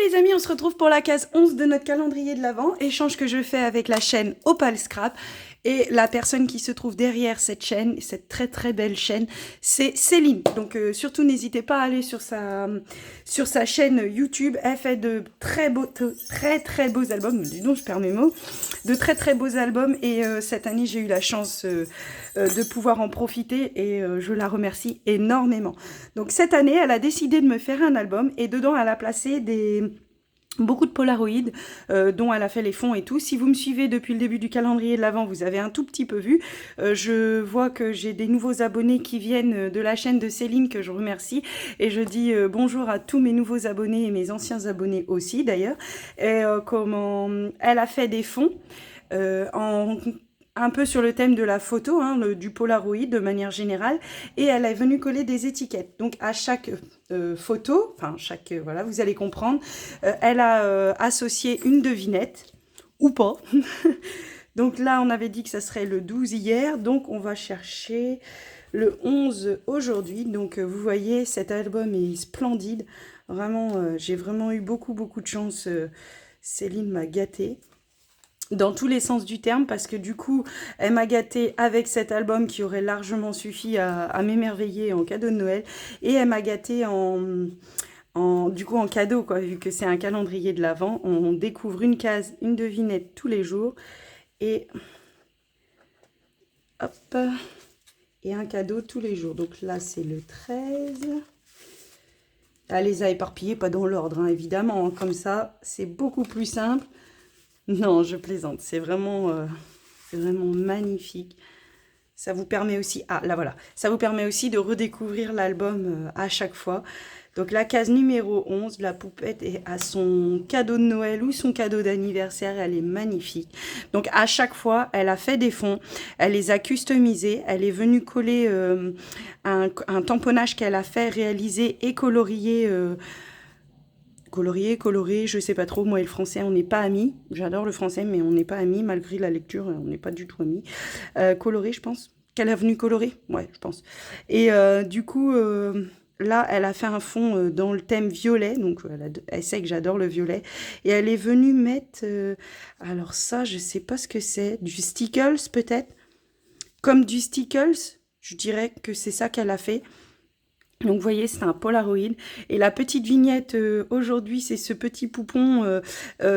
les amis, on se retrouve pour la case 11 de notre calendrier de l'Avent, échange que je fais avec la chaîne Opal Scrap. Et la personne qui se trouve derrière cette chaîne, cette très très belle chaîne, c'est Céline. Donc surtout n'hésitez pas à aller sur sa chaîne YouTube. Elle fait de très très beaux albums. Dis donc, je perds mes mots. De très très beaux albums. Et cette année, j'ai eu la chance de pouvoir en profiter. Et je la remercie énormément. Donc cette année, elle a décidé de me faire un album. Et dedans, elle a placé beaucoup de Polaroid dont elle a fait les fonds et tout. Si vous me suivez depuis le début du calendrier de l'Avent, vous avez un tout petit peu vu. Je vois que j'ai des nouveaux abonnés qui viennent de la chaîne de Céline, que je remercie. Et je dis bonjour à tous mes nouveaux abonnés et mes anciens abonnés aussi d'ailleurs. Et comment elle a fait des fonds un peu sur le thème de la photo, hein, du Polaroid de manière générale, et elle est venue coller des étiquettes. Donc à chaque photo, enfin chaque, voilà, vous allez comprendre, elle a associé une devinette, ou pas. Donc là, on avait dit que ça serait le 12 hier, donc on va chercher le 11 aujourd'hui. Donc vous voyez, cet album est splendide. Vraiment, j'ai vraiment eu beaucoup de chance. Céline m'a gâtée dans tous les sens du terme, parce que du coup, elle m'a gâtée avec cet album qui aurait largement suffi à m'émerveiller en cadeau de Noël, et elle m'a gâtée du coup en cadeau, quoi, vu que c'est un calendrier de l'Avent. On découvre une case, une devinette tous les jours, et hop, et un cadeau tous les jours. Donc là, c'est le 13. Elle les a éparpillés, pas dans l'ordre, hein, évidemment, hein, comme ça, c'est beaucoup plus simple. Non, je plaisante, c'est vraiment magnifique. Ça vous permet aussi, ah là voilà, ça vous permet aussi de redécouvrir l'album à chaque fois. Donc la case numéro 11, la poupette est à son cadeau de Noël ou son cadeau d'anniversaire, elle est magnifique. Donc à chaque fois, elle a fait des fonds, elle les a customisés, elle est venue coller un tamponnage qu'elle a fait, réaliser et colorier. Coloré, je sais pas trop. Moi et le français, on n'est pas amis. J'adore le français, mais on n'est pas amis. Malgré la lecture, on n'est pas du tout amis. Coloré, je pense. Quelle avenue colorée? Ouais, je pense. Et du coup, là, elle a fait un fond dans le thème violet. Donc, elle sait que j'adore le violet. Et elle est venue mettre... alors ça, je sais pas ce que c'est. Du stickles, peut-être? Comme du stickles, je dirais que c'est ça qu'elle a fait. Donc vous voyez, c'est un Polaroid. Et la petite vignette aujourd'hui, c'est ce petit poupon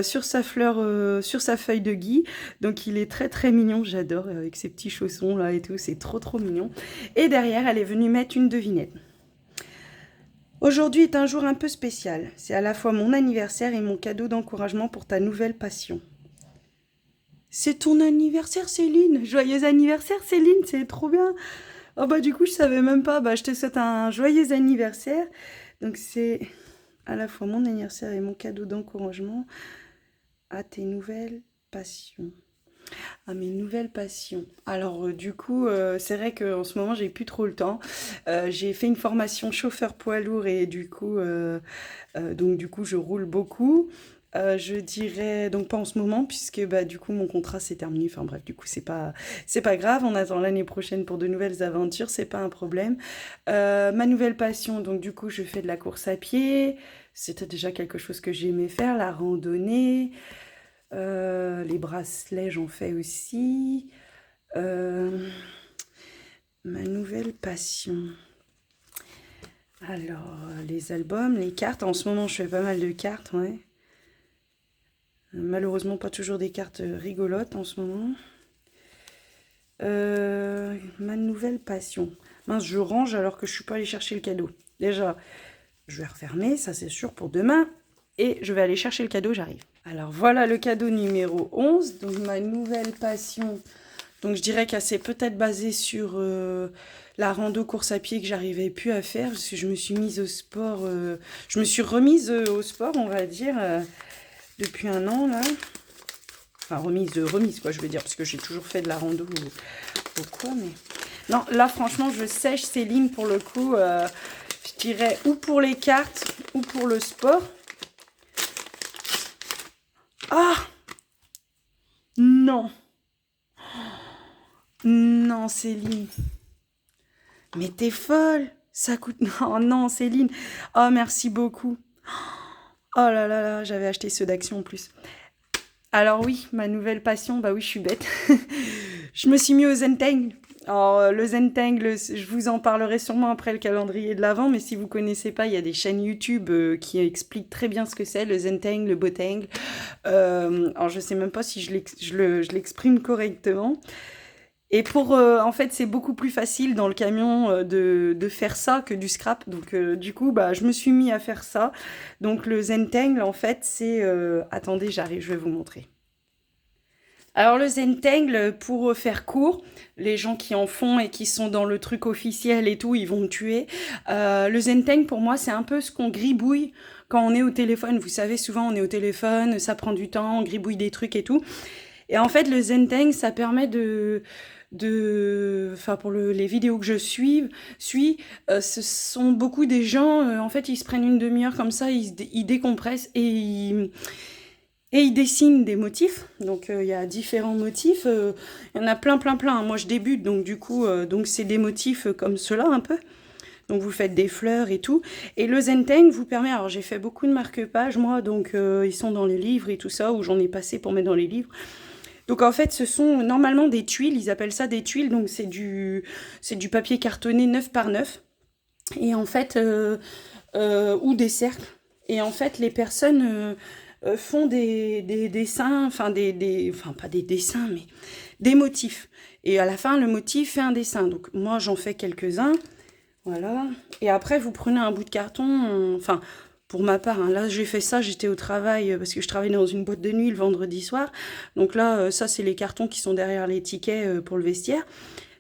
sur sa fleur, sur sa feuille de gui. Donc il est très mignon, j'adore, avec ses petits chaussons là et tout, c'est trop mignon. Et derrière, elle est venue mettre une devinette. Aujourd'hui est un jour un peu spécial. C'est à la fois mon anniversaire et mon cadeau d'encouragement pour ta nouvelle passion. C'est ton anniversaire, Céline! Joyeux anniversaire, Céline, c'est trop bien! Oh bah du coup, je savais même pas. Bah je te souhaite un joyeux anniversaire. Donc c'est à la fois mon anniversaire et mon cadeau d'encouragement à tes nouvelles passions. À mes nouvelles passions. Alors du coup, c'est vrai qu'en ce moment, j'ai plus trop le temps. J'ai fait une formation chauffeur poids lourd et du coup, je roule beaucoup. Je dirais donc pas en ce moment puisque bah du coup mon contrat s'est terminé. Enfin bref, du coup c'est pas grave. On attend l'année prochaine pour de nouvelles aventures, c'est pas un problème. Ma nouvelle passion, donc du coup je fais de la course à pied. C'était déjà quelque chose que j'aimais faire, la randonnée, les bracelets j'en fais aussi. Ma nouvelle passion. Alors les albums, les cartes. En ce moment je fais pas mal de cartes, ouais. Malheureusement, pas toujours des cartes rigolotes en ce moment. Ma nouvelle passion. Mince, je range alors que je suis pas allée chercher le cadeau. Déjà, je vais refermer, ça c'est sûr pour demain. Et je vais aller chercher le cadeau, j'arrive. Alors voilà le cadeau numéro 11. Donc ma nouvelle passion. Donc je dirais qu'elle s'est peut-être basée sur la rando course à pied que j'arrivais plus à faire. Parce que je me suis mise au sport. Je me suis remise au sport, on va dire. Depuis un an, là. Enfin, remise, quoi, je veux dire, parce que j'ai toujours fait de la rando ou quoi, mais... Non, là, franchement, je sèche Céline, pour le coup. Je dirais ou pour les cartes, ou pour le sport. Ah! Non! Non, Céline. Mais t'es folle! Ça coûte... Non, non, Céline. Oh, merci beaucoup. Oh là là là, j'avais acheté ceux d'Action en plus. Alors oui, ma nouvelle passion, bah oui, je suis bête. Je me suis mis au Zentangle. Alors, le Zentangle, je vous en parlerai sûrement après le calendrier de l'Avent, mais si vous connaissez pas, il y a des chaînes YouTube qui expliquent très bien ce que c'est, le Zentangle, le Botangle. Alors, je sais même pas si je l'exprime correctement. Et en fait, c'est beaucoup plus facile dans le camion de faire ça que du scrap. Donc, du coup, bah, je me suis mis à faire ça. Donc, le Zentangle, en fait, c'est... attendez, j'arrive, je vais vous montrer. Alors, le Zentangle, pour faire court, les gens qui en font et qui sont dans le truc officiel et tout, ils vont me tuer. Le Zentangle, pour moi, c'est un peu ce qu'on gribouille quand on est au téléphone. Vous savez, souvent, on est au téléphone, ça prend du temps, on gribouille des trucs et tout. Et en fait, le Zentangle, ça permet enfin pour les vidéos que je suis, ce sont beaucoup des gens, en fait, ils se prennent une demi-heure comme ça, ils décompressent et ils dessinent des motifs. Donc il y a différents motifs, il y en a plein. Moi je débute, donc du coup, donc c'est des motifs comme cela un peu. Donc vous faites des fleurs et tout. Et le Zentangle vous permet, alors j'ai fait beaucoup de marque-pages moi, donc ils sont dans les livres et tout ça, ou j'en ai passé pour mettre dans les livres. Donc en fait, ce sont normalement des tuiles, ils appellent ça des tuiles, donc c'est du papier cartonné 9 par 9. Et en fait, ou des cercles. Et en fait, les personnes font des dessins, enfin enfin pas des dessins, mais des motifs. Et à la fin, le motif fait un dessin. Donc moi, j'en fais quelques-uns, voilà. Et après, vous prenez un bout de carton, enfin... Pour ma part, hein, là j'ai fait ça, j'étais au travail parce que je travaillais dans une boîte de nuit le vendredi soir. Donc là, ça c'est les cartons qui sont derrière les tickets pour le vestiaire.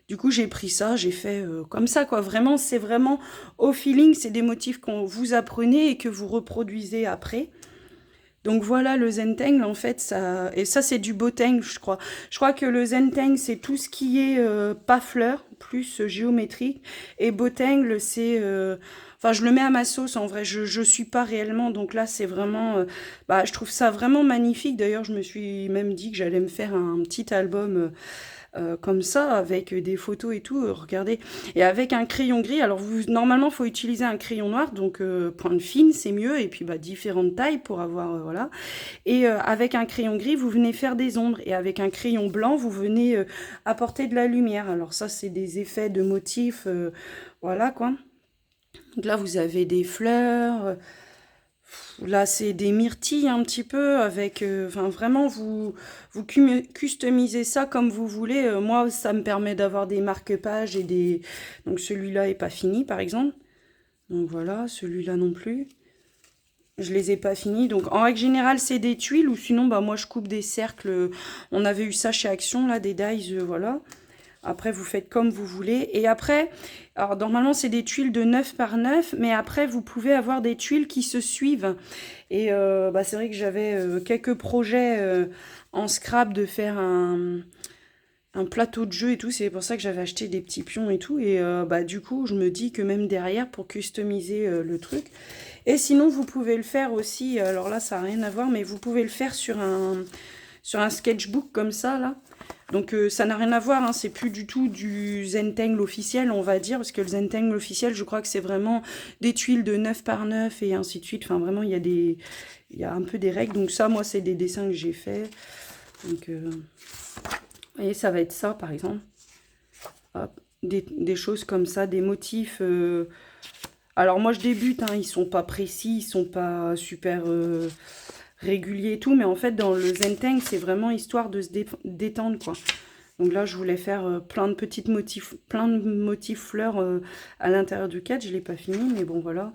Du coup j'ai pris ça, j'ai fait comme ça quoi. Vraiment, c'est vraiment au feeling, c'est des motifs qu'on vous apprenez et que vous reproduisez après. Donc voilà le Zentangle en fait, ça... Et ça c'est du Botangle je crois. Je crois que le Zentangle c'est tout ce qui est pas fleur, plus géométrique. Et Botangle c'est... Enfin, je le mets à ma sauce, en vrai, je suis pas réellement, donc là, c'est vraiment... bah, je trouve ça vraiment magnifique, d'ailleurs, je me suis même dit que j'allais me faire un petit album comme ça, avec des photos et tout, regardez, et avec un crayon gris, alors normalement, il faut utiliser un crayon noir, donc pointe fine, c'est mieux, et puis bah, différentes tailles pour avoir, voilà, et avec un crayon gris, vous venez faire des ombres, et avec un crayon blanc, vous venez apporter de la lumière, alors ça, c'est des effets de motifs, voilà, quoi. Donc là, vous avez des fleurs. Là, c'est des myrtilles un petit peu avec... Enfin, vraiment, vous customisez ça comme vous voulez. Moi, ça me permet d'avoir des marque-pages et des... Donc celui-là est pas fini, par exemple. Donc voilà, celui-là non plus. Je les ai pas finis. Donc en règle générale, c'est des tuiles ou sinon, bah moi, je coupe des cercles. On avait eu ça chez Action, là, des dies, voilà. Après, vous faites comme vous voulez. Et après, alors normalement, c'est des tuiles de 9 par 9, mais après, vous pouvez avoir des tuiles qui se suivent. Et bah, c'est vrai que j'avais quelques projets en scrap de faire un plateau de jeu et tout. C'est pour ça que j'avais acheté des petits pions et tout. Et bah, du coup, je me dis que même derrière, pour customiser le truc. Et sinon, vous pouvez le faire aussi, alors là, ça n'a rien à voir, mais vous pouvez le faire sur un sketchbook comme ça, là. Donc ça n'a rien à voir, hein, c'est plus du tout du Zentangle officiel, on va dire, parce que le Zentangle officiel, je crois que c'est vraiment des tuiles de 9 par 9 et ainsi de suite. Enfin, vraiment, il y a un peu des règles. Donc ça, moi, c'est des dessins que j'ai faits. Donc, vous voyez, ça va être ça, par exemple. Hop, des choses comme ça, des motifs... Alors moi, je débute, hein, ils sont pas précis, ils sont pas super... régulier et tout, mais en fait dans le Zentangle c'est vraiment histoire de se détendre quoi. Donc là je voulais faire plein de motifs fleurs à l'intérieur du cadre, je l'ai pas fini mais bon voilà.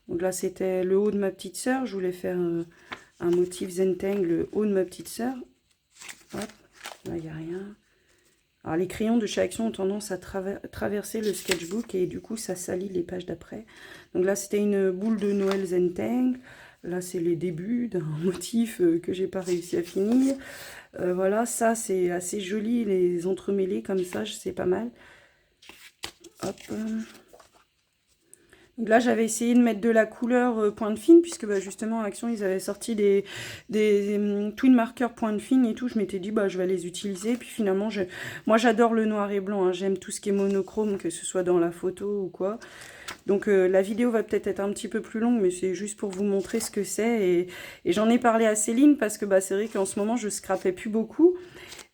Donc là c'était le haut de ma petite sœur, je voulais faire un motif Zentangle, le haut de ma petite sœur. Hop, là il n'y a rien. Alors les crayons de chez Action ont tendance à traverser le sketchbook et du coup ça salit les pages d'après. Donc là c'était une boule de Noël Zentangle. Là, c'est les débuts d'un motif que j'ai pas réussi à finir. Voilà, ça, c'est assez joli, les entremêlés comme ça, c'est pas mal. Hop. Donc là, j'avais essayé de mettre de la couleur pointe fine, puisque bah, justement, à Action, ils avaient sorti des twin markers pointe fine et tout. Je m'étais dit, bah, je vais les utiliser. Puis finalement, moi, j'adore le noir et blanc. Hein. J'aime tout ce qui est monochrome, que ce soit dans la photo ou quoi. Donc la vidéo va peut-être être un petit peu plus longue, mais c'est juste pour vous montrer ce que c'est. Et j'en ai parlé à Céline, parce que bah, c'est vrai qu'en ce moment, je scrapais plus beaucoup.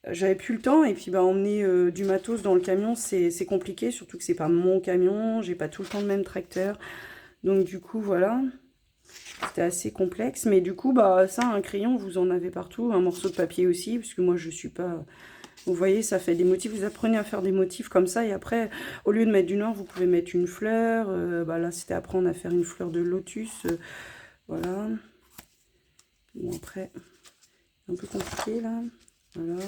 J'avais plus le temps, et puis bah, emmener du matos dans le camion, c'est compliqué, surtout que c'est pas mon camion, j'ai pas tout le temps le même tracteur. Donc du coup, voilà, c'était assez complexe. Mais du coup, bah ça, un crayon, vous en avez partout, un morceau de papier aussi, parce que moi, je suis pas... Vous voyez, ça fait des motifs, vous apprenez à faire des motifs comme ça, et après, au lieu de mettre du noir, vous pouvez mettre une fleur. Bah là, c'était apprendre à faire une fleur de lotus, voilà. Bon, après, un peu compliqué, là, voilà.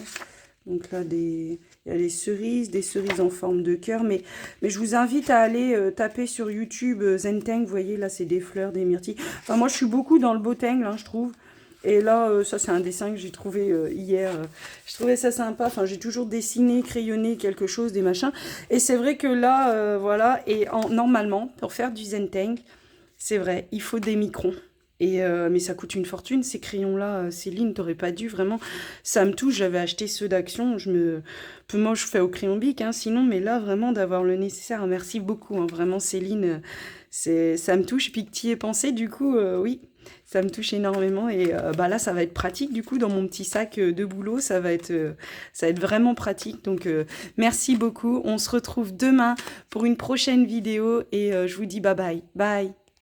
Donc là, il y a des cerises en forme de cœur. Mais je vous invite à aller taper sur YouTube Zenteng. Vous voyez, là, c'est des fleurs, des myrtilles. Enfin, moi, je suis beaucoup dans le boteng, là, je trouve. Et là, ça, c'est un dessin que j'ai trouvé hier. Je trouvais ça sympa. Enfin, j'ai toujours dessiné, crayonné quelque chose, des machins. Et c'est vrai que là, voilà. Et normalement, pour faire du Zenteng, c'est vrai, il faut des microns. Mais ça coûte une fortune, ces crayons-là, Céline, t'aurais pas dû, vraiment. Ça me touche, j'avais acheté ceux d'Action, peu moi je fais au crayon Bic, hein, sinon, mais là, vraiment, d'avoir le nécessaire, merci beaucoup, hein, vraiment, Céline, ça me touche, puis que t'y aies pensé, du coup, oui, ça me touche énormément, et bah là, ça va être pratique, du coup, dans mon petit sac de boulot, ça va être vraiment pratique, donc merci beaucoup, on se retrouve demain pour une prochaine vidéo, et je vous dis bye bye, bye.